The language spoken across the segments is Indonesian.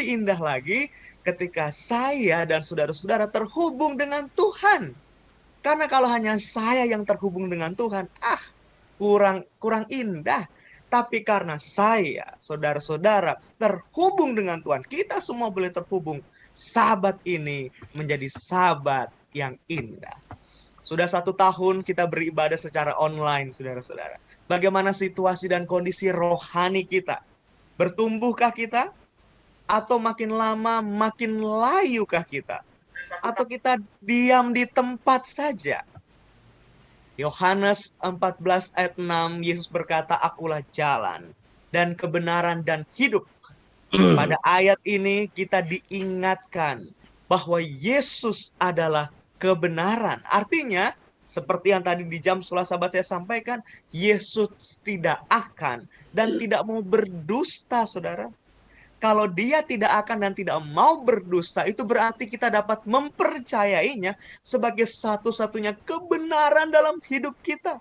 lebih indah lagi ketika saya dan saudara-saudara terhubung dengan Tuhan. Karena kalau hanya saya yang terhubung dengan Tuhan, kurang kurang indah. Tapi karena saya, saudara-saudara, terhubung dengan Tuhan, kita semua boleh terhubung. Sabat ini menjadi sabat yang indah. Sudah 1 tahun kita beribadah secara online, saudara-saudara. Bagaimana situasi dan kondisi rohani kita? Bertumbuhkah kita? Atau makin lama makin layukah kita? Atau kita diam di tempat saja? Yohanes 14 ayat 6, Yesus berkata, "Akulah jalan dan kebenaran dan hidup." Pada ayat ini kita diingatkan bahwa Yesus adalah kebenaran. Artinya, seperti yang tadi di jam sholat sahabat saya sampaikan, Yesus tidak akan dan tidak mau berdusta, saudara. Kalau dia tidak akan dan tidak mau berdusta, itu berarti kita dapat mempercayainya sebagai satu-satunya kebenaran dalam hidup kita.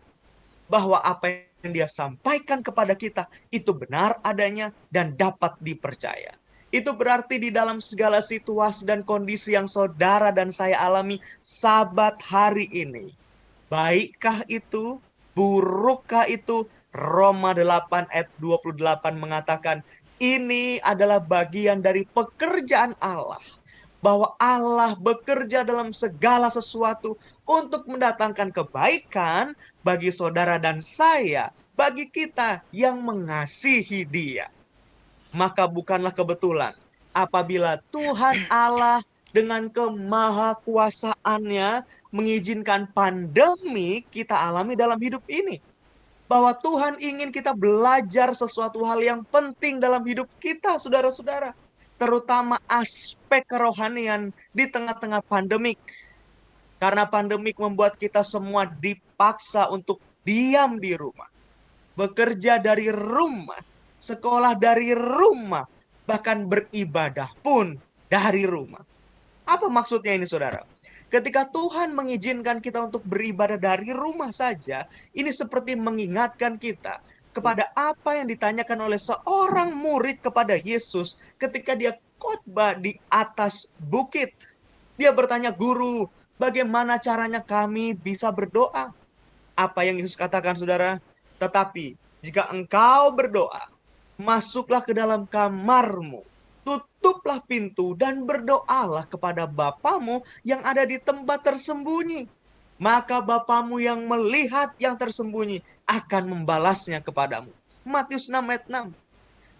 Bahwa apa yang dia sampaikan kepada kita itu benar adanya dan dapat dipercaya. Itu berarti di dalam segala situasi dan kondisi yang saudara dan saya alami sabat hari ini. Baikkah itu? Burukkah itu? Roma 8 ayat 28 mengatakan, ini adalah bagian dari pekerjaan Allah. Bahwa Allah bekerja dalam segala sesuatu untuk mendatangkan kebaikan bagi saudara dan saya, bagi kita yang mengasihi Dia. Maka bukanlah kebetulan apabila Tuhan Allah dengan kemahakuasaannya mengizinkan pandemi kita alami dalam hidup ini. Bahwa Tuhan ingin kita belajar sesuatu hal yang penting dalam hidup kita, saudara-saudara. Terutama aspek kerohanian di tengah-tengah pandemik. Karena pandemik membuat kita semua dipaksa untuk diam di rumah. Bekerja dari rumah, sekolah dari rumah, bahkan beribadah pun dari rumah. Apa maksudnya ini, saudara? Ketika Tuhan mengizinkan kita untuk beribadah dari rumah saja, ini seperti mengingatkan kita kepada apa yang ditanyakan oleh seorang murid kepada Yesus ketika dia khotbah di atas bukit. Dia bertanya, "Guru, bagaimana caranya kami bisa berdoa?" Apa yang Yesus katakan, saudara? Tetapi jika engkau berdoa, masuklah ke dalam kamarmu, tutuplah pintu dan berdoalah kepada Bapamu yang ada di tempat tersembunyi. Maka Bapamu yang melihat yang tersembunyi akan membalasnya kepadamu. Matius 6 ayat 6.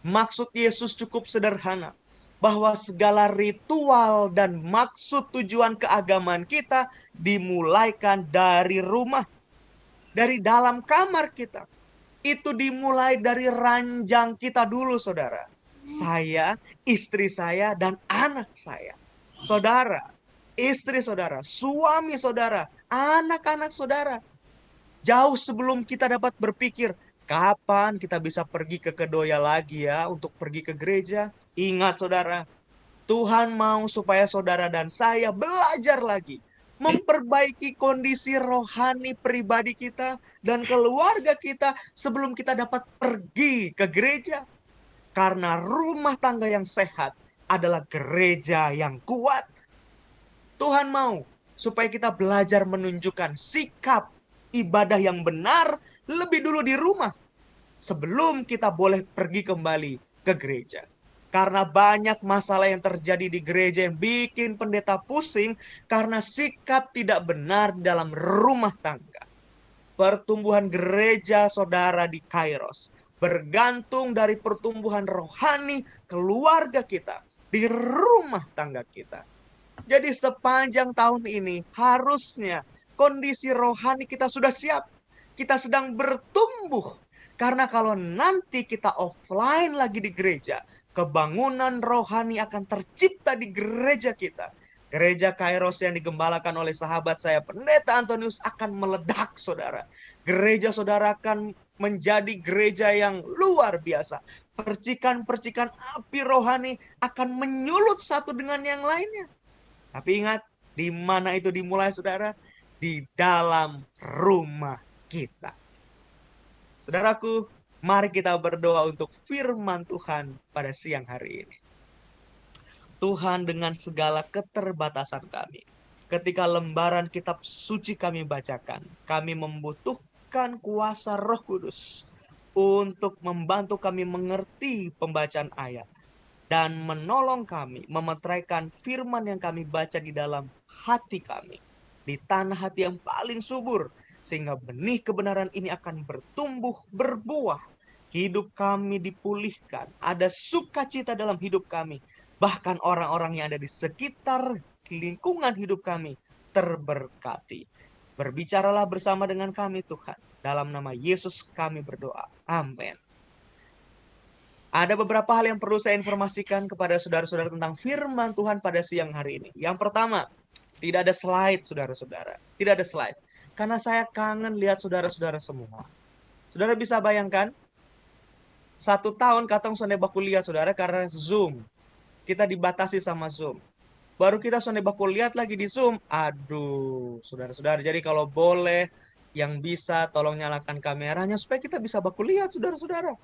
Maksud Yesus cukup sederhana. Bahwa segala ritual dan maksud tujuan keagamaan kita dimulaikan dari rumah. Dari dalam kamar kita. Itu dimulai dari ranjang kita dulu, saudara. Saya, istri saya, dan anak saya. Saudara, istri saudara, suami saudara, anak-anak saudara. Jauh sebelum kita dapat berpikir, kapan kita bisa pergi ke Kedoya lagi ya untuk pergi ke gereja. Ingat saudara, Tuhan mau supaya saudara dan saya belajar lagi. Memperbaiki kondisi rohani pribadi kita dan keluarga kita sebelum kita dapat pergi ke gereja. Karena rumah tangga yang sehat adalah gereja yang kuat. Tuhan mau supaya kita belajar menunjukkan sikap ibadah yang benar lebih dulu di rumah. Sebelum kita boleh pergi kembali ke gereja. Karena banyak masalah yang terjadi di gereja yang bikin pendeta pusing karena sikap tidak benar dalam rumah tangga. Pertumbuhan gereja saudara di Kairos bergantung dari pertumbuhan rohani keluarga kita di rumah tangga kita. Jadi sepanjang tahun ini harusnya kondisi rohani kita sudah siap. Kita sedang bertumbuh. Karena kalau nanti kita offline lagi di gereja, kebangunan rohani akan tercipta di gereja kita. Gereja Kairos yang digembalakan oleh sahabat saya, Pendeta Antonius, akan meledak, saudara. Gereja saudara akan menjadi gereja yang luar biasa. Percikan-percikan api rohani akan menyulut satu dengan yang lainnya. Tapi ingat, di mana itu dimulai, saudara? Di dalam rumah kita. Saudaraku, mari kita berdoa untuk firman Tuhan pada siang hari ini. Tuhan, dengan segala keterbatasan kami, ketika lembaran kitab suci kami bacakan, kami membutuhkan kuasa Roh Kudus untuk membantu kami mengerti pembacaan ayat dan menolong kami memetraikan firman yang kami baca di dalam hati kami, di tanah hati yang paling subur, sehingga benih kebenaran ini akan bertumbuh, berbuah. Hidup kami dipulihkan, ada sukacita dalam hidup kami. Bahkan orang-orang yang ada di sekitar lingkungan hidup kami terberkati. Berbicaralah bersama dengan kami Tuhan. Dalam nama Yesus kami berdoa. Amin. Ada beberapa hal yang perlu saya informasikan kepada saudara-saudara tentang firman Tuhan pada siang hari ini. Yang pertama, tidak ada slide, saudara-saudara. Tidak ada slide. Karena saya kangen lihat saudara-saudara semua. Saudara bisa bayangkan, 1 tahun katong sonde baku lihat, saudara, karena Zoom. Kita dibatasi sama Zoom. Baru kita sonde baku lihat lagi di Zoom. Aduh, saudara-saudara. Jadi kalau boleh, yang bisa tolong nyalakan kameranya supaya kita bisa baku lihat, saudara-saudara.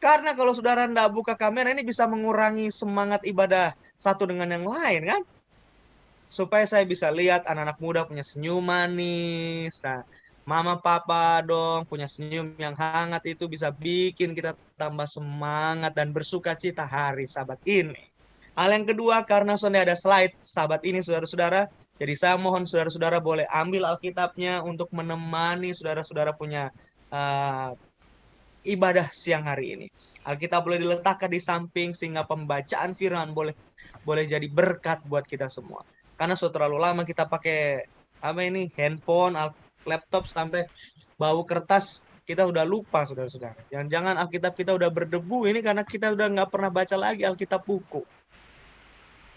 Karena kalau saudara tidak buka kamera, ini bisa mengurangi semangat ibadah satu dengan yang lain, kan? Supaya saya bisa lihat anak-anak muda punya senyum manis. Nah, mama papa dong punya senyum yang hangat, itu bisa bikin kita tambah semangat dan bersuka cita hari Sabat ini. Hal yang kedua, karena sonde ada slide Sabat ini, saudara-saudara, jadi saya mohon saudara-saudara boleh ambil Alkitabnya untuk menemani saudara-saudara punya uh, ibadah siang hari ini. Alkitab boleh diletakkan di samping sehingga pembacaan firman boleh jadi berkat buat kita semua. Karena sudah terlalu lama kita pakai handphone, laptop sampai bau kertas, kita udah lupa, saudara-saudara. Jangan-jangan Alkitab kita udah berdebu ini karena kita udah nggak pernah baca lagi Alkitab buku.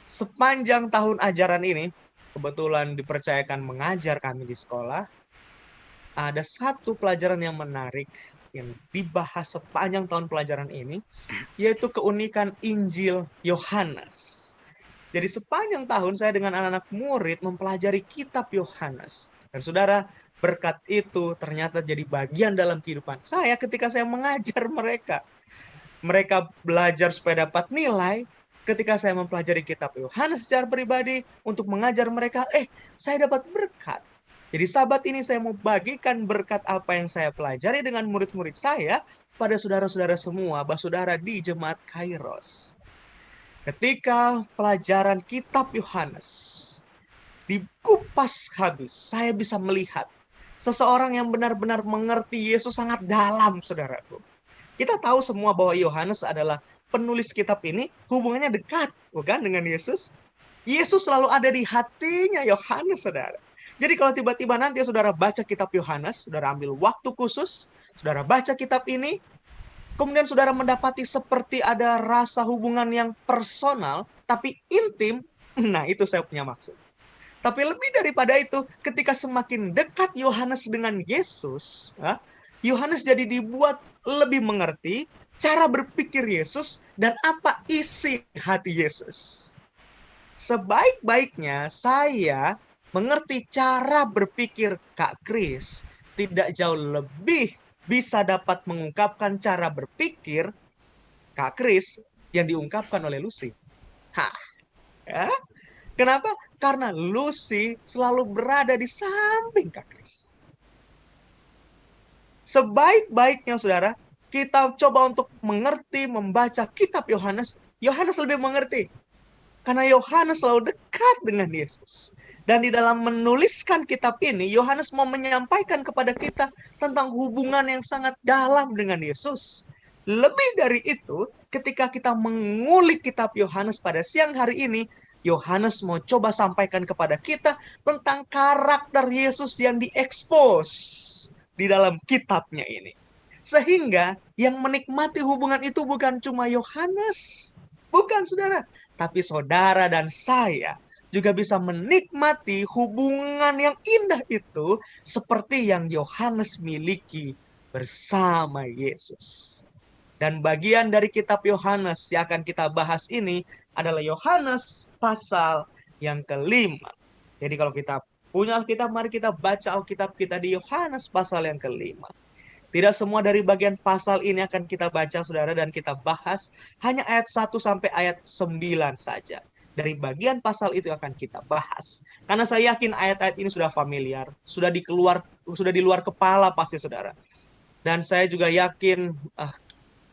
Sepanjang tahun ajaran ini, kebetulan dipercayakan mengajar kami di sekolah, ada satu pelajaran yang menarik yang dibahas sepanjang tahun pelajaran ini, yaitu keunikan Injil Yohanes. Jadi sepanjang tahun saya dengan anak-anak murid mempelajari kitab Yohanes. Dan saudara, berkat itu ternyata jadi bagian dalam kehidupan saya ketika saya mengajar mereka. Mereka belajar supaya dapat nilai. Ketika saya mempelajari kitab Yohanes secara pribadi untuk mengajar mereka, saya dapat berkat. Jadi Sabat ini saya mau bagikan berkat apa yang saya pelajari dengan murid-murid saya pada saudara-saudara semua, saudara di Jemaat Kairos. Ketika pelajaran kitab Yohanes dikupas habis, saya bisa melihat seseorang yang benar-benar mengerti Yesus sangat dalam, saudaraku. Kita tahu semua bahwa Yohanes adalah penulis kitab ini, hubungannya dekat, bukan, dengan Yesus. Yesus selalu ada di hatinya Yohanes, saudara. Jadi kalau tiba-tiba nanti saudara baca kitab Yohanes, saudara ambil waktu khusus, saudara baca kitab ini, kemudian saudara mendapati seperti ada rasa hubungan yang personal, tapi intim, nah itu saya punya maksud. Tapi lebih daripada itu, ketika semakin dekat Yohanes dengan Yesus, Yohanes jadi dibuat lebih mengerti cara berpikir Yesus dan apa isi hati Yesus. Sebaik-baiknya saya mengerti cara berpikir Kak Kris, tidak jauh lebih bisa dapat mengungkapkan cara berpikir Kak Kris yang diungkapkan oleh Lucy. Ya? Kenapa? Karena Lucy selalu berada di samping Kak Kris. Sebaik-baiknya, saudara, kita coba untuk mengerti, membaca kitab Yohanes. Yohanes lebih mengerti. Karena Yohanes selalu dekat dengan Yesus. Dan di dalam menuliskan kitab ini, Yohanes mau menyampaikan kepada kita tentang hubungan yang sangat dalam dengan Yesus. Lebih dari itu, ketika kita mengulik kitab Yohanes pada siang hari ini, Yohanes mau coba sampaikan kepada kita tentang karakter Yesus yang diekspos di dalam kitabnya ini. Sehingga yang menikmati hubungan itu bukan cuma Yohanes, bukan, saudara, tapi saudara dan saya juga bisa menikmati hubungan yang indah itu seperti yang Yohanes miliki bersama Yesus. Dan bagian dari kitab Yohanes yang akan kita bahas ini adalah Yohanes pasal yang kelima. Jadi kalau kita punya Alkitab, mari kita baca Alkitab kita di Yohanes pasal yang kelima. Tidak semua dari bagian pasal ini akan kita baca, saudara, dan kita bahas. Hanya ayat 1 sampai ayat 9 saja. Dari bagian pasal itu akan kita bahas. Karena saya yakin ayat-ayat ini sudah familiar, sudah di luar kepala pasti, saudara. Dan saya juga yakin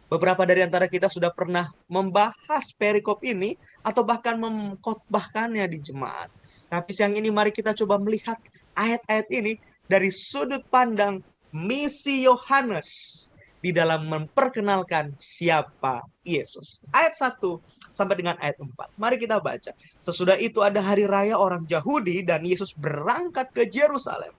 beberapa dari antara kita sudah pernah membahas perikop ini atau bahkan mengkhotbahkannya di jemaat. Tapi siang ini mari kita coba melihat ayat-ayat ini dari sudut pandang misi Yohanes di dalam memperkenalkan siapa Yesus. Ayat 1 sampai dengan ayat 4. Mari kita baca. Sesudah itu ada hari raya orang Yahudi dan Yesus berangkat ke Yerusalem.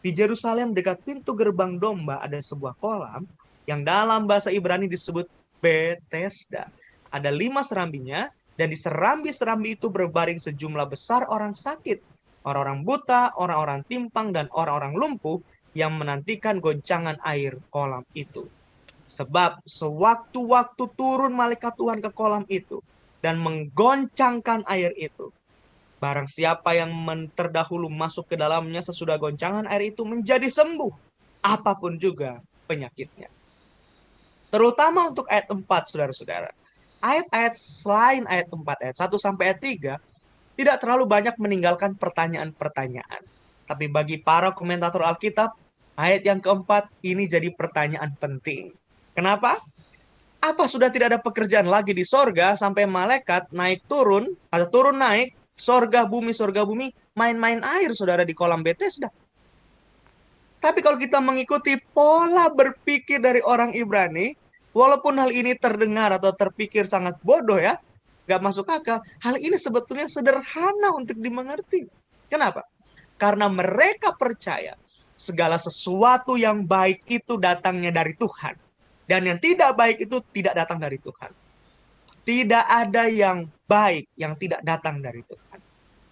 Di Yerusalem dekat pintu gerbang domba ada sebuah kolam yang dalam bahasa Ibrani disebut Bethesda. Ada 5 serambinya, dan di serambi-serambi itu berbaring sejumlah besar orang sakit, orang-orang buta, orang-orang timpang, dan orang-orang lumpuh yang menantikan goncangan air kolam itu. Sebab sewaktu-waktu turun malaikat Tuhan ke kolam itu dan menggoncangkan air itu, barang siapa yang terdahulu masuk ke dalamnya sesudah goncangan air itu menjadi sembuh, apapun juga penyakitnya. Terutama untuk ayat 4, saudara-saudara. Ayat-ayat selain ayat 4, ayat 1 sampai ayat 3, tidak terlalu banyak meninggalkan pertanyaan-pertanyaan. Tapi bagi para komentator Alkitab, ayat yang keempat ini jadi pertanyaan penting. Kenapa? Apa sudah tidak ada pekerjaan lagi di sorga sampai malaikat naik turun, atau turun naik, sorga bumi, main-main air, saudara, di kolam Bethesda? Tapi kalau kita mengikuti pola berpikir dari orang Ibrani, walaupun hal ini terdengar atau terpikir sangat bodoh ya, gak masuk akal, hal ini sebetulnya sederhana untuk dimengerti. Kenapa? Karena mereka percaya segala sesuatu yang baik itu datangnya dari Tuhan. Dan yang tidak baik itu tidak datang dari Tuhan. Tidak ada yang baik yang tidak datang dari Tuhan.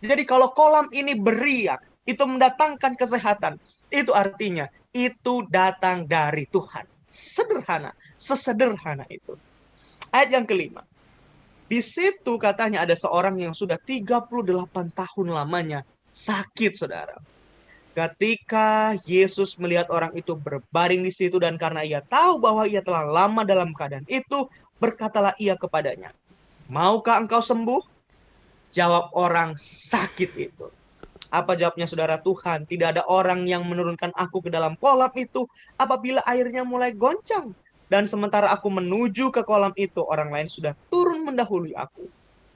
Jadi kalau kolam ini beriak, itu mendatangkan kesehatan, itu artinya itu datang dari Tuhan. Sederhana, sesederhana itu. Ayat yang kelima. Di situ katanya ada seorang yang sudah 38 tahun lamanya sakit, saudara. Ketika Yesus melihat orang itu berbaring di situ dan karena ia tahu bahwa ia telah lama dalam keadaan itu, berkatalah ia kepadanya, "Maukah engkau sembuh?" Jawab orang sakit itu. Apa jawabnya, saudara? Tuhan, tidak ada orang yang menurunkan aku ke dalam kolam itu apabila airnya mulai goncang. Dan sementara aku menuju ke kolam itu, orang lain sudah turun mendahului aku.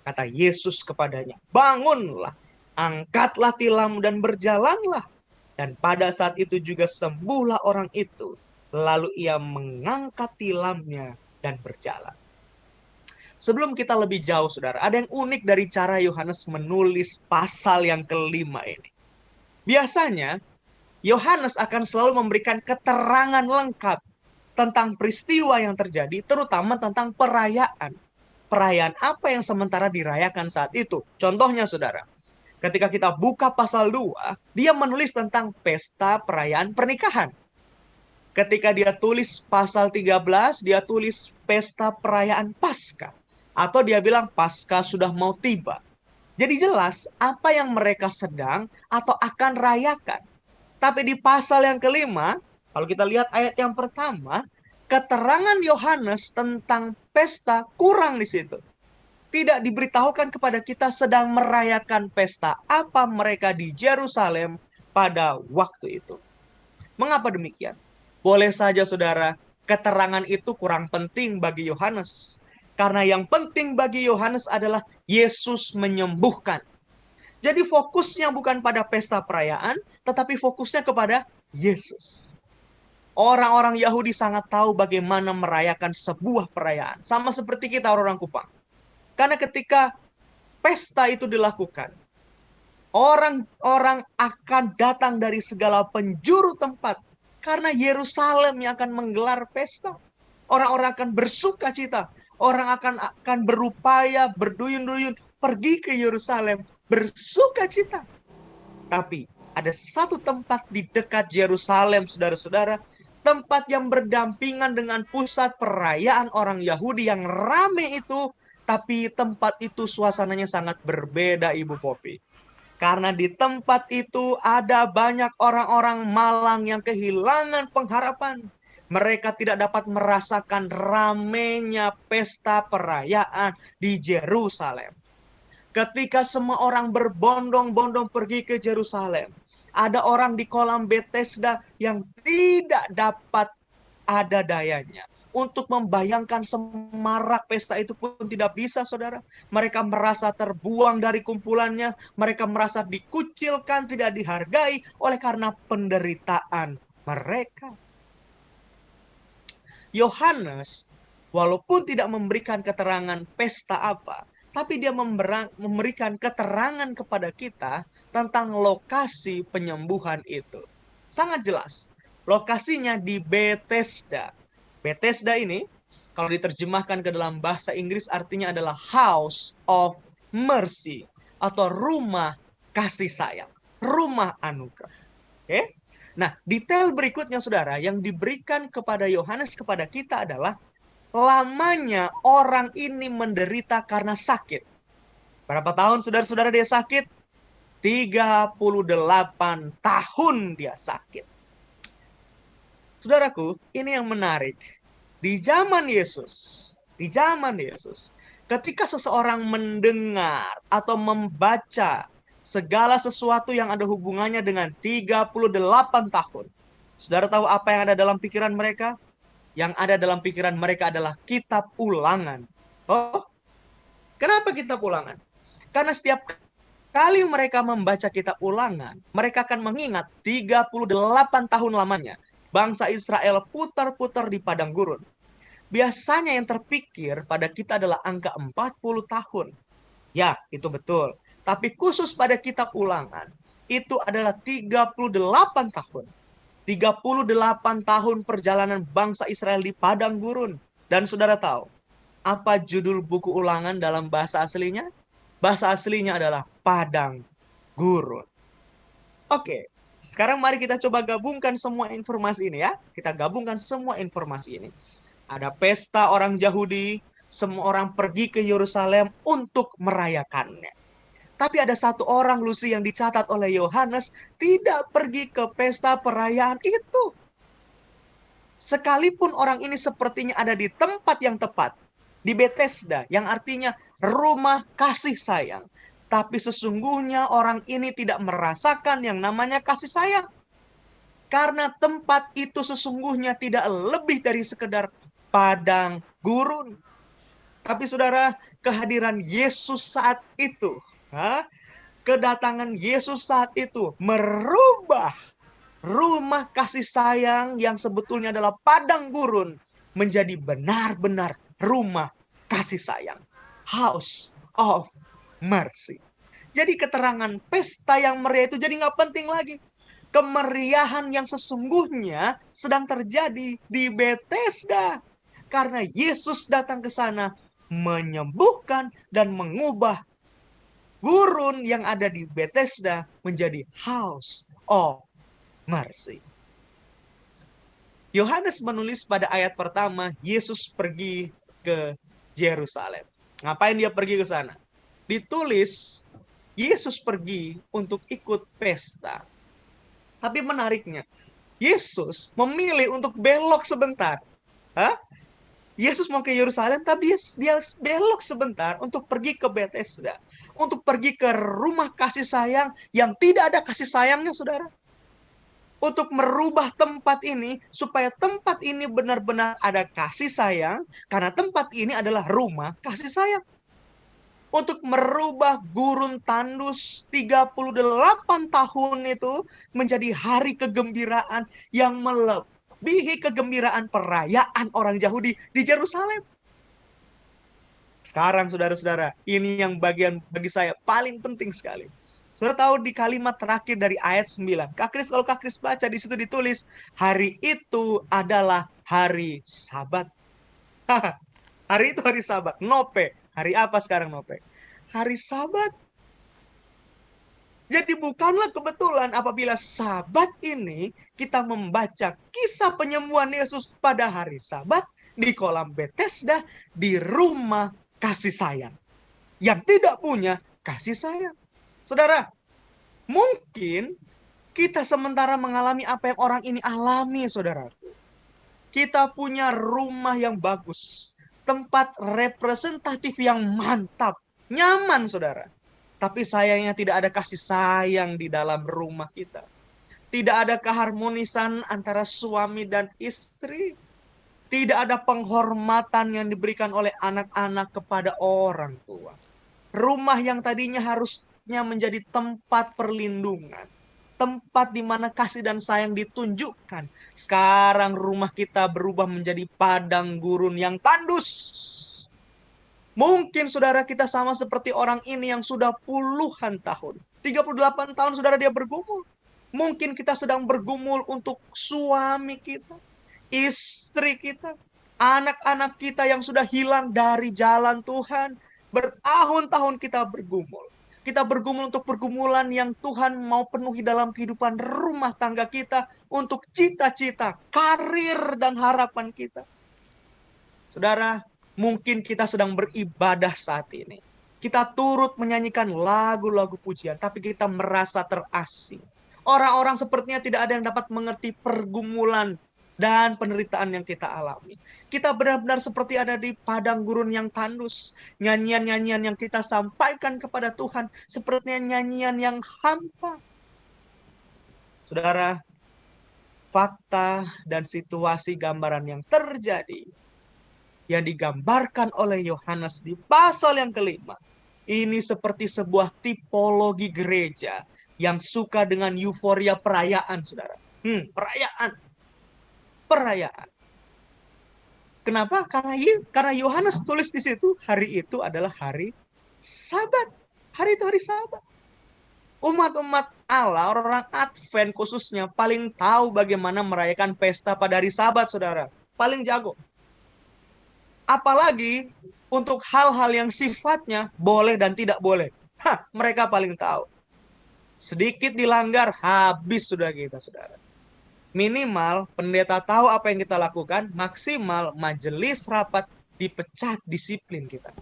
Kata Yesus kepadanya, "Bangunlah, angkatlah tilammu dan berjalanlah." Dan pada saat itu juga sembuhlah orang itu. Lalu ia mengangkat tilamnya dan berjalan. Sebelum kita lebih jauh, saudara, ada yang unik dari cara Yohanes menulis pasal yang kelima ini. Biasanya, Yohanes akan selalu memberikan keterangan lengkap tentang peristiwa yang terjadi, terutama tentang perayaan. Perayaan apa yang sementara dirayakan saat itu? Contohnya, saudara, ketika kita buka pasal 2, dia menulis tentang pesta perayaan pernikahan. Ketika dia tulis pasal 13, dia tulis pesta perayaan Paskah. Atau dia bilang Paskah sudah mau tiba. Jadi jelas apa yang mereka sedang atau akan rayakan. Tapi di pasal yang kelima, kalau kita lihat ayat yang pertama, keterangan Yohanes tentang pesta kurang di situ. Tidak diberitahukan kepada kita sedang merayakan pesta apa mereka di Yerusalem pada waktu itu. Mengapa demikian? Boleh saja, saudara, keterangan itu kurang penting bagi Yohanes. Karena yang penting bagi Yohanes adalah Yesus menyembuhkan. Jadi fokusnya bukan pada pesta perayaan, tetapi fokusnya kepada Yesus. Orang-orang Yahudi sangat tahu bagaimana merayakan sebuah perayaan. Sama seperti kita orang-orang Kupang. Karena ketika pesta itu dilakukan, orang-orang akan datang dari segala penjuru tempat. Karena Yerusalem yang akan menggelar pesta. Orang-orang akan bersuka cita. Orang akan berupaya, berduyun-duyun, pergi ke Yerusalem, bersuka cita. Tapi ada satu tempat di dekat Yerusalem, saudara-saudara, tempat yang berdampingan dengan pusat perayaan orang Yahudi yang rame itu, tapi tempat itu suasananya sangat berbeda, Ibu Popi. Karena di tempat itu ada banyak orang-orang malang yang kehilangan pengharapan. Mereka tidak dapat merasakan ramainya pesta perayaan di Yerusalem. Ketika semua orang berbondong-bondong pergi ke Yerusalem, ada orang di kolam Bethesda yang tidak dapat ada dayanya. Untuk membayangkan semarak pesta itu pun tidak bisa, saudara. Mereka merasa terbuang dari kumpulannya. Mereka merasa dikucilkan, tidak dihargai oleh karena penderitaan mereka. Yohanes, walaupun tidak memberikan keterangan pesta apa, tapi dia memberikan keterangan kepada kita tentang lokasi penyembuhan itu. Sangat jelas. Lokasinya di Bethesda. Bethesda ini, kalau diterjemahkan ke dalam bahasa Inggris, artinya adalah House of Mercy, atau rumah kasih sayang, rumah anugerah. Oke? Nah, detail berikutnya, saudara, yang diberikan kepada Yohanes kepada kita adalah lamanya orang ini menderita karena sakit. Berapa tahun, saudara-saudara, dia sakit? 38 tahun dia sakit. Saudaraku, ini yang menarik. Di zaman Yesus, ketika seseorang mendengar atau membaca segala sesuatu yang ada hubungannya dengan 38 tahun, saudara tahu apa yang ada dalam pikiran mereka? Yang ada dalam pikiran mereka adalah kitab Ulangan. Oh, kenapa kitab Ulangan? Karena setiap kali mereka membaca kitab Ulangan, mereka akan mengingat 38 tahun lamanya bangsa Israel putar-putar di padang gurun. Biasanya yang terpikir pada kita adalah angka 40 tahun. Ya, itu betul. Tapi khusus pada kitab Ulangan, itu adalah 38 tahun. 38 tahun perjalanan bangsa Israel di padang gurun. Dan saudara tahu, apa judul buku Ulangan dalam bahasa aslinya? Bahasa aslinya adalah padang gurun. Oke, sekarang mari kita coba gabungkan semua informasi ini ya. Kita gabungkan semua informasi ini. Ada pesta orang Yahudi, semua orang pergi ke Yerusalem untuk merayakannya. Tapi ada satu orang, Lucy, yang dicatat oleh Yohanes tidak pergi ke pesta perayaan itu. Sekalipun orang ini sepertinya ada di tempat yang tepat, di Bethesda, yang artinya rumah kasih sayang. Tapi sesungguhnya orang ini tidak merasakan yang namanya kasih sayang. Karena tempat itu sesungguhnya tidak lebih dari sekedar padang gurun. Tapi saudara, kehadiran Yesus saat itu, kedatangan Yesus saat itu merubah rumah kasih sayang yang sebetulnya adalah padang gurun menjadi benar-benar rumah kasih sayang. House of Mercy. Jadi keterangan pesta yang meriah itu jadi nggak penting lagi. Kemeriahan yang sesungguhnya sedang terjadi di Bethesda. Karena Yesus datang ke sana menyembuhkan dan mengubah gurun yang ada di Bethesda menjadi House of Mercy. Yohanes menulis pada ayat pertama, Yesus pergi ke Yerusalem. Ngapain dia pergi ke sana? Ditulis, Yesus pergi untuk ikut pesta. Tapi menariknya, Yesus memilih untuk belok sebentar. Yesus mau ke Yerusalem, tapi dia belok sebentar untuk pergi ke Bethesda. Untuk pergi ke rumah kasih sayang yang tidak ada kasih sayangnya, saudara. Untuk merubah tempat ini, supaya tempat ini benar-benar ada kasih sayang, karena tempat ini adalah rumah kasih sayang. Untuk merubah gurun tandus 38 tahun itu menjadi hari kegembiraan yang melebihi kegembiraan perayaan orang Yahudi di Yerusalem. Sekarang saudara-saudara, ini yang bagian bagi saya paling penting sekali. Saudara tahu di kalimat terakhir dari ayat 9. Kalau Kak Kris baca, di situ ditulis, hari itu adalah hari Sabat. Hari itu hari Sabat. Nope. Hari apa sekarang, Nope? Hari Sabat. Jadi bukanlah kebetulan apabila Sabat ini kita membaca kisah penyembuhan Yesus pada hari Sabat di kolam Bethesda di rumah kasih sayang. Yang tidak punya kasih sayang. Saudara, mungkin kita sementara mengalami apa yang orang ini alami, saudara. Kita punya rumah yang bagus, tempat representatif yang mantap, nyaman, saudara. Tapi sayangnya tidak ada kasih sayang di dalam rumah kita. Tidak ada keharmonisan antara suami dan istri. Tidak ada penghormatan yang diberikan oleh anak-anak kepada orang tua. Rumah yang tadinya harusnya menjadi tempat perlindungan, tempat di mana kasih dan sayang ditunjukkan. Sekarang rumah kita berubah menjadi padang gurun yang tandus. Mungkin saudara kita sama seperti orang ini yang sudah puluhan tahun. 38 tahun saudara dia bergumul. Mungkin kita sedang bergumul untuk suami kita, istri kita, anak-anak kita yang sudah hilang dari jalan Tuhan. Bertahun-tahun kita bergumul. Kita bergumul untuk pergumulan yang Tuhan mau penuhi dalam kehidupan rumah tangga kita, untuk cita-cita, karir, dan harapan kita. Saudara, mungkin kita sedang beribadah saat ini. Kita turut menyanyikan lagu-lagu pujian, tapi kita merasa terasing. Orang-orang sepertinya tidak ada yang dapat mengerti pergumulan dan penderitaan yang kita alami. Kita benar-benar seperti ada di padang gurun yang tandus. Nyanyian-nyanyian yang kita sampaikan kepada Tuhan sepertinya nyanyian yang hampa. Saudara, fakta dan situasi gambaran yang terjadi yang digambarkan oleh Yohanes di pasal yang kelima, ini seperti sebuah tipologi gereja yang suka dengan euforia perayaan, saudara. Perayaan. Kenapa? Karena Yohanes tulis di situ, hari itu adalah hari Sabat. Hari itu hari Sabat. Umat-umat Allah, orang Advent khususnya, paling tahu bagaimana merayakan pesta pada hari Sabat, saudara. Paling jago. Apalagi untuk hal-hal yang sifatnya boleh dan tidak boleh. Mereka paling tahu. Sedikit dilanggar, habis sudah kita, saudara. Minimal pendeta tahu apa yang kita lakukan, maksimal majelis rapat dipecat disiplin kita.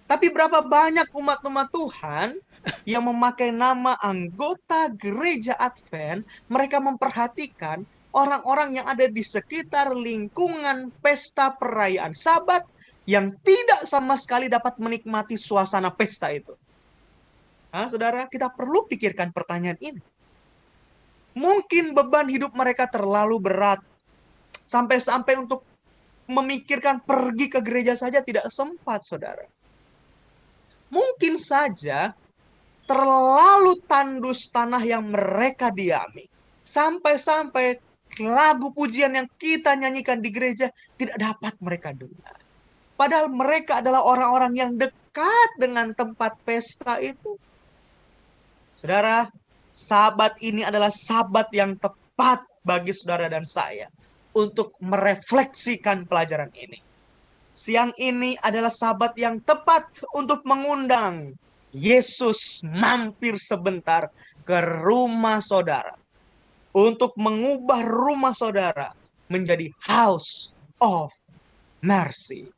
Tapi berapa banyak umat-umat Tuhan yang memakai nama anggota gereja Advent, mereka memperhatikan orang-orang yang ada di sekitar lingkungan pesta perayaan Sabat yang tidak sama sekali dapat menikmati suasana pesta itu. Saudara, kita perlu pikirkan pertanyaan ini. Mungkin beban hidup mereka terlalu berat, sampai-sampai untuk memikirkan pergi ke gereja saja tidak sempat, saudara. Mungkin saja terlalu tandus tanah yang mereka diami. Sampai-sampai lagu pujian yang kita nyanyikan di gereja tidak dapat mereka dengar. Padahal mereka adalah orang-orang yang dekat dengan tempat pesta itu. Saudara, Sabat ini adalah Sabat yang tepat bagi saudara dan saya untuk merefleksikan pelajaran ini. Siang ini adalah Sabat yang tepat untuk mengundang Yesus mampir sebentar ke rumah saudara. Untuk mengubah rumah saudara menjadi house of mercy.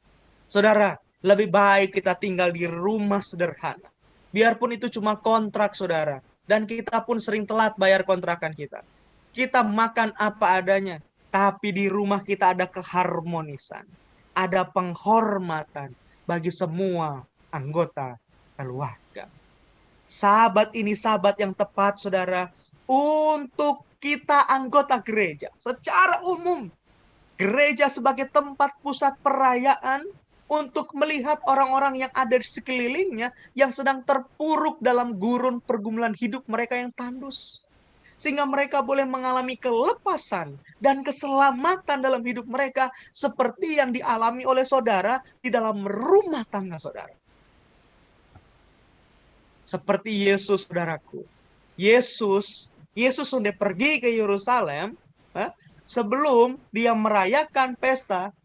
Saudara, lebih baik kita tinggal di rumah sederhana. Biarpun itu cuma kontrak, saudara. Dan kita pun sering telat bayar kontrakan kita. Kita makan apa adanya. Tapi di rumah kita ada keharmonisan. Ada penghormatan bagi semua anggota keluarga. Sabat ini sabat yang tepat, saudara, untuk kita anggota gereja. Secara umum, gereja sebagai tempat pusat perayaan untuk melihat orang-orang yang ada di sekelilingnya yang sedang terpuruk dalam gurun pergumulan hidup mereka yang tandus. Sehingga mereka boleh mengalami kelepasan dan keselamatan dalam hidup mereka seperti yang dialami oleh saudara di dalam rumah tangga saudara. Seperti Yesus, saudaraku. Yesus sudah pergi ke Yerusalem sebelum dia merayakan pesta.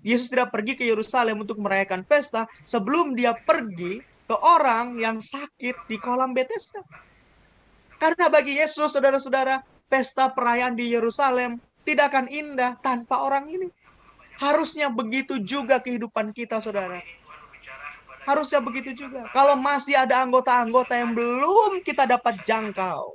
Yesus tidak pergi ke Yerusalem untuk merayakan pesta sebelum dia pergi ke orang yang sakit di kolam Betesda. Karena bagi Yesus, saudara-saudara, pesta perayaan di Yerusalem tidak akan indah tanpa orang ini. Harusnya begitu juga kehidupan kita, saudara. Harusnya begitu juga. Kalau masih ada anggota-anggota yang belum kita dapat jangkau,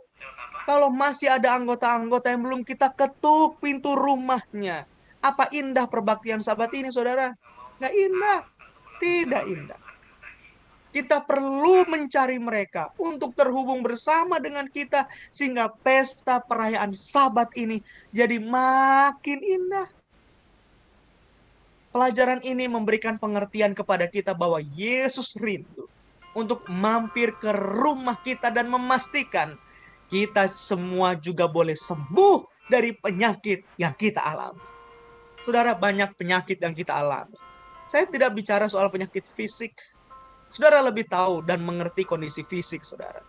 Kalau masih ada anggota-anggota yang belum kita ketuk pintu rumahnya. Apa indah perbaktian Sabat ini, saudara? Nggak indah. Tidak indah. Kita perlu mencari mereka untuk terhubung bersama dengan kita sehingga pesta perayaan Sabat ini jadi makin indah. Pelajaran ini memberikan pengertian kepada kita bahwa Yesus rindu untuk mampir ke rumah kita dan memastikan kita semua juga boleh sembuh dari penyakit yang kita alami. Saudara, banyak penyakit yang kita alami. Saya tidak bicara soal penyakit fisik. Saudara lebih tahu dan mengerti kondisi fisik, saudara.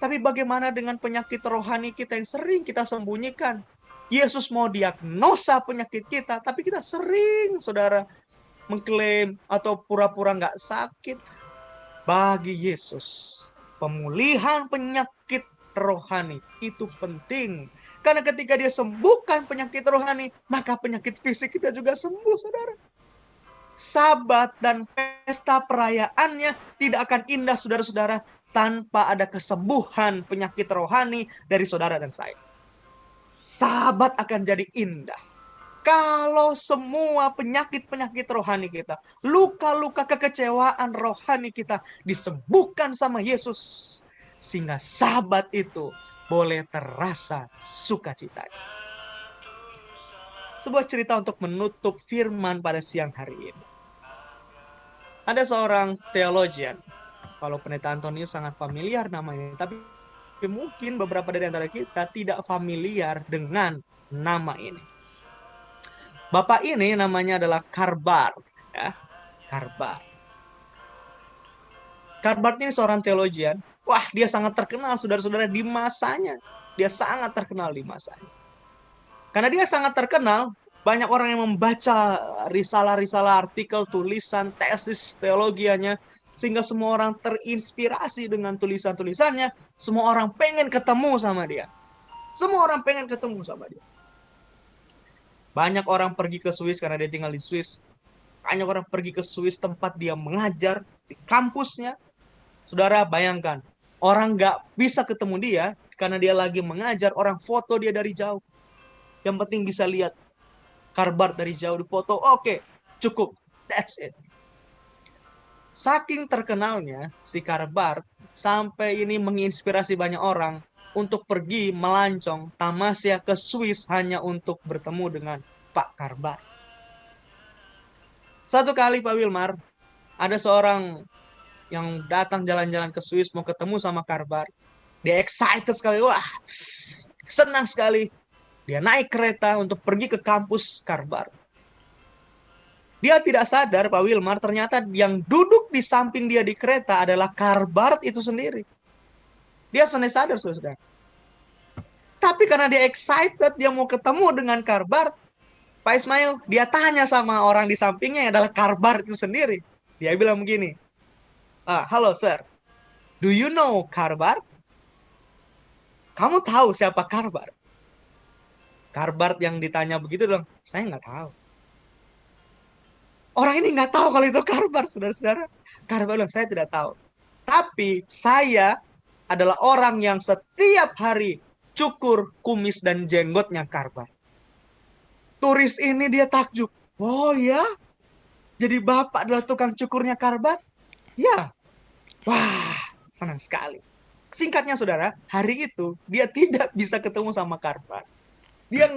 Tapi bagaimana dengan penyakit rohani kita yang sering kita sembunyikan? Yesus mau diagnosa penyakit kita, tapi kita sering, saudara, mengklaim atau pura-pura nggak sakit. Bagi Yesus, pemulihan penyakit rohani itu penting. Karena ketika dia sembuhkan penyakit rohani, maka penyakit fisik kita juga sembuh, saudara. Sabat dan pesta perayaannya tidak akan indah, saudara-saudara, tanpa ada kesembuhan penyakit rohani dari saudara dan saya. Sabat akan jadi indah kalau semua penyakit-penyakit rohani kita, luka-luka kekecewaan rohani kita disembuhkan sama Yesus. Sehingga Sabat itu boleh terasa sukacita. Sebuah cerita untuk menutup firman pada siang hari ini. Ada seorang theologian, kalau Pendeta Antonius sangat familiar namanya, tapi mungkin beberapa dari antara kita tidak familiar dengan nama ini. Bapak ini namanya adalah Karl Barth, ya. Karl Barth. Karl Barth ini seorang theologian. Wah, dia sangat terkenal, saudara-saudara, di masanya. Dia sangat terkenal di masanya. Karena dia sangat terkenal, banyak orang yang membaca risalah-risalah, artikel, tulisan, tesis teologianya, sehingga semua orang terinspirasi dengan tulisan-tulisannya. Semua orang pengen ketemu sama dia. Semua orang pengen ketemu sama dia. Banyak orang pergi ke Swiss karena dia tinggal di Swiss. Banyak orang pergi ke Swiss tempat dia mengajar, di kampusnya. Saudara bayangkan, orang nggak bisa ketemu dia karena dia lagi mengajar, orang foto dia dari jauh. Yang penting bisa lihat Karl Barth dari jauh di foto, oke, cukup, that's it. Saking terkenalnya si Karl Barth, sampai ini menginspirasi banyak orang untuk pergi melancong tamasya ke Swiss hanya untuk bertemu dengan Pak Karl Barth. Satu kali Pak Wilmar, ada seorang yang datang jalan-jalan ke Swiss mau ketemu sama Karl Barth. Dia excited sekali, wah, senang sekali. Dia naik kereta untuk pergi ke kampus Karl Barth. Dia tidak sadar, Pak Wilmar, ternyata yang duduk di samping dia di kereta adalah Karl Barth itu sendiri. Dia sadar, saudara. Tapi karena dia excited, dia mau ketemu dengan Karl Barth, Pak Ismail, dia tanya sama orang di sampingnya yang adalah Karl Barth itu sendiri. Dia bilang begini, halo sir, do you know Karl Barth? Kamu tahu siapa Karl Barth? Karl Barth yang ditanya begitu bilang, saya nggak tahu. Orang ini nggak tahu kalau itu Karl Barth, saudara-saudara. Karl Barth bilang, saya tidak tahu. Tapi saya adalah orang yang setiap hari cukur kumis dan jenggotnya Karl Barth. Turis ini dia takjub. Oh ya? Jadi bapak adalah tukang cukurnya Karl Barth? Ya. Wah, senang sekali. Singkatnya saudara, hari itu dia tidak bisa ketemu sama Karl Barth. Dia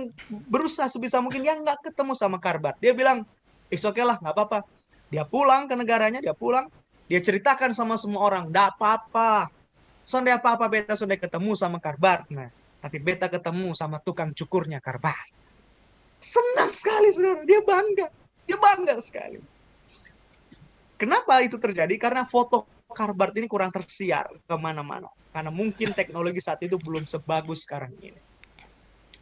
berusaha sebisa mungkin dia nggak ketemu sama Karl Barth. Dia bilang, oke lah, nggak apa-apa. Dia pulang ke negaranya, dia ceritakan sama semua orang, nggak apa-apa. Sonde apa-apa beta sonde ketemu sama Karl Barth. Nah, tapi beta ketemu sama tukang cukurnya Karl Barth. Senang sekali saudara, dia bangga sekali. Kenapa itu terjadi? Karena foto Karl Barth ini kurang tersiar kemana-mana. Karena mungkin teknologi saat itu belum sebagus sekarang ini.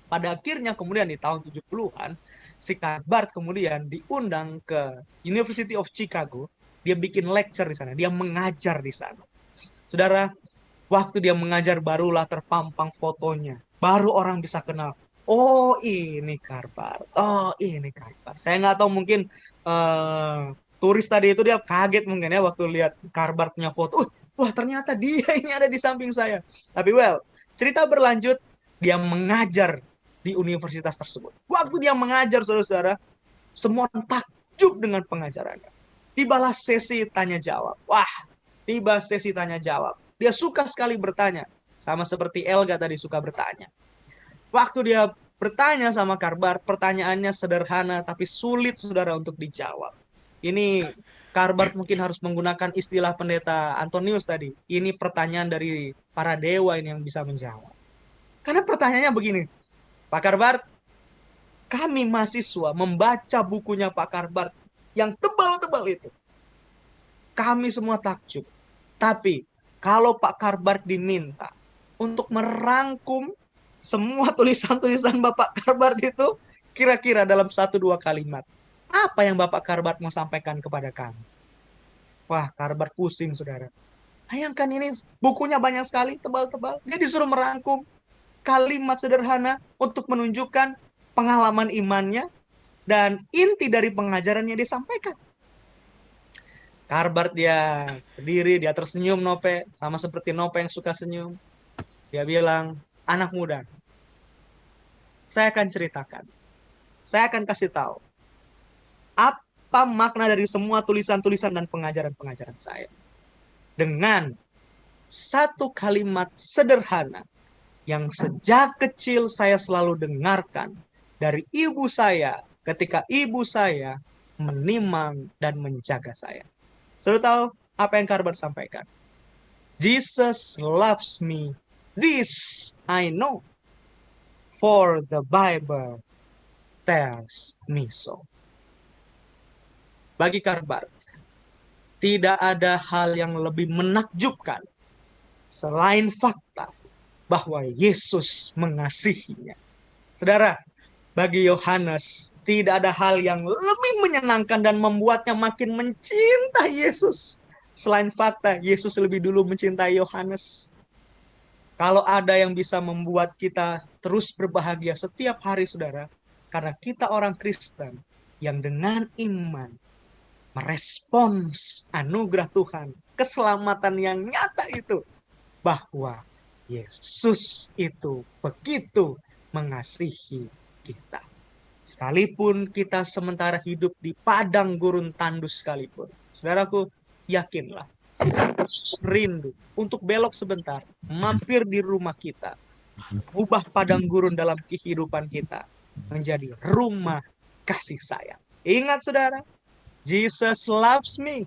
Pada akhirnya kemudian di tahun 70-an, si Karl Barth kemudian diundang ke University of Chicago. Dia bikin lecture di sana, dia mengajar di sana. Saudara, waktu dia mengajar barulah terpampang fotonya. Baru orang bisa kenal. Oh ini Karl Barth, oh ini Karl Barth. Saya nggak tahu mungkin turis tadi itu dia kaget mungkin ya waktu lihat Karl Barth punya foto. Wah ternyata dia ini ada di samping saya. Tapi cerita berlanjut. dia mengajar di universitas tersebut. Waktu dia mengajar, saudara-saudara, semua orang takjub dengan pengajarannya. Tibalah sesi tanya jawab. Wah, tiba sesi tanya jawab. Dia suka sekali bertanya. Sama seperti Elga tadi suka bertanya. Waktu dia bertanya sama Karbar, pertanyaannya sederhana tapi sulit, saudara, untuk dijawab. Ini Karbart mungkin harus menggunakan istilah pendeta Antonius tadi. Ini pertanyaan dari para dewa ini yang bisa menjawab. Karena pertanyaannya begini, Pak Karbart, kami mahasiswa membaca bukunya Pak Karbart yang tebal-tebal itu. Kami semua takjub. Tapi kalau Pak Karbart diminta untuk merangkum semua tulisan-tulisan Bapak Karbart itu kira-kira dalam 1-2 kalimat, apa yang Bapak Karbart mau sampaikan kepada kami? Wah, Karbart pusing, saudara. Bayangkan ini bukunya banyak sekali, tebal-tebal. Dia disuruh merangkum kalimat sederhana untuk menunjukkan pengalaman imannya dan inti dari pengajarannya disampaikan. Karbart dia berdiri, dia tersenyum Nope, sama seperti Nope yang suka senyum. Dia bilang, anak muda, saya akan ceritakan. Saya akan kasih tahu apa makna dari semua tulisan-tulisan dan pengajaran-pengajaran saya. Dengan satu kalimat sederhana yang sejak kecil saya selalu dengarkan dari ibu saya ketika ibu saya menimang dan menjaga saya. Sudah tahu apa yang Karbart sampaikan? Jesus loves me. This I know. For the Bible tells me so. Bagi Karbart, tidak ada hal yang lebih menakjubkan selain fakta bahwa Yesus mengasihinya. Saudara, bagi Yohanes, tidak ada hal yang lebih menyenangkan dan membuatnya makin mencintai Yesus. Selain fakta, Yesus lebih dulu mencintai Yohanes. Kalau ada yang bisa membuat kita terus berbahagia setiap hari, saudara, karena kita orang Kristen yang dengan iman merespons anugerah Tuhan, keselamatan yang nyata itu, bahwa Yesus itu begitu mengasihi kita. Sekalipun kita sementara hidup di padang gurun tandus sekalipun, saudaraku, yakinlah, Yesus rindu untuk belok sebentar, mampir di rumah kita, ubah padang gurun dalam kehidupan kita menjadi rumah kasih sayang. Ingat, saudara, Jesus loves me.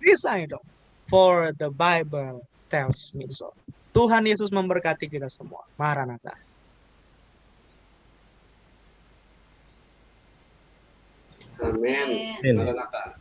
This I know, for the Bible tells me so. Tuhan Yesus memberkati kita semua. Maranatha. Amin. Amin. Maranatha.